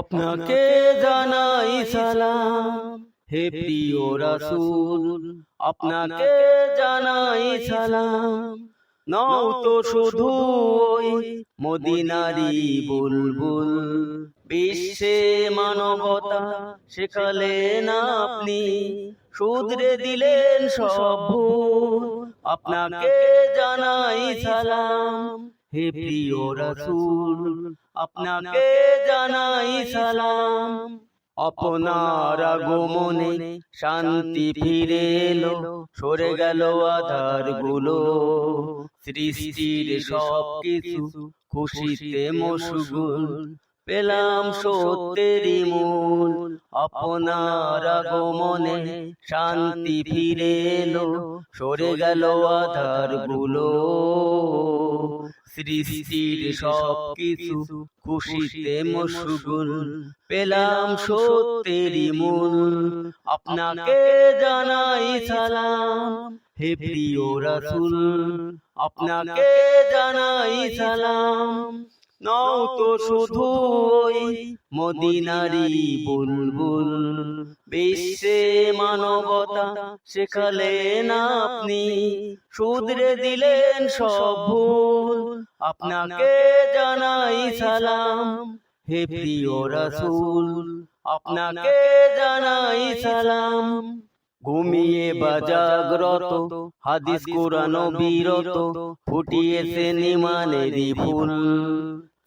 আপনাকে জানাই সালাম হে প্রিয় রাসূল, আপনাকে জানাই সালাম। নও তো শুধু ওই মদিনারি বুলবুল, বিশ্বে মানবতা শেখালেন আপনি, শুধরে দিলেন সব ভুল। আপনাকে জানাই সালাম হে প্রিয় রাসূল, আপনাকে জানাই সালাম। আপনার আগমনে শান্তি ফিরে এলো, সরে গেল আঁধার গুলো, সৃষ্টির সব কিছু খুশিতে মশগুল, পেলাম সত্যেরই মূল। আপনার আগমনে শান্তি ফিরে এলো, সরে গেল আঁধার গুলো, সৃষ্টির সব কিছু খুশিতে মশগুল, পেলাম সত্যেরই মূল। আপনাকে জানাই সালাম হে প্রিয় রাসূল, আপনাকে জানাই সালাম। নও তো শুধু ওই মদিনারি বুলবুল, বিশ্বে মানবতা শেখালেন আপনি, শুধরে দিলেন সব ভুল। আপনাকে জানাই সালাম হে প্রিয় রাসূল, আপনাকে জানাই সালাম। ঘুমিয়ে বা জাগ্রত, হাদিস কুরআন বিরত, ফুটিয়েছেন ঈমানেরই ফুল।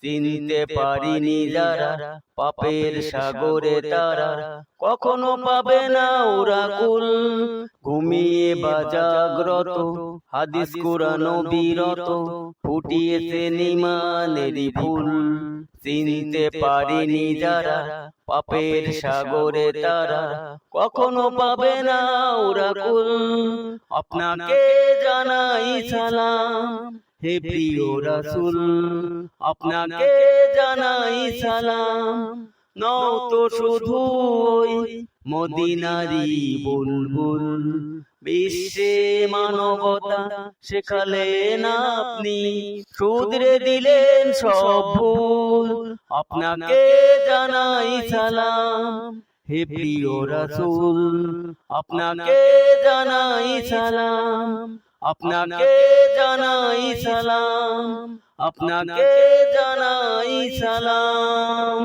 চিনতে পারিনি যারা পাপের সাগরে তারা, কখনো পাবে না ওরা কুল। ঘুমিয়ে বা জাগ্রত, হাদিস কুরআন বিরত, ফুটিয়েছেন ঈমানেরই ফুল। চিনতে পারিনি যারা পাপের সাগরে তারা, কখনো পাবে না ওরা কুল। আপনাকে জানাই সালাম হে প্রিয় রাসূল, আপনাকে জানাই সালাম। নও তো শুধু ওই মদিনারি বুলবুল, বিশ্বে মানবতা শেখালেন আপনি, শুধরে দিলেন সব ভুল। আপনাকে জানাই সালাম হে প্রিয় রাসূল, আপনাকে জানাই সালাম। আপনাকে জানাই সালাম, আপনাকে জানাই সালাম।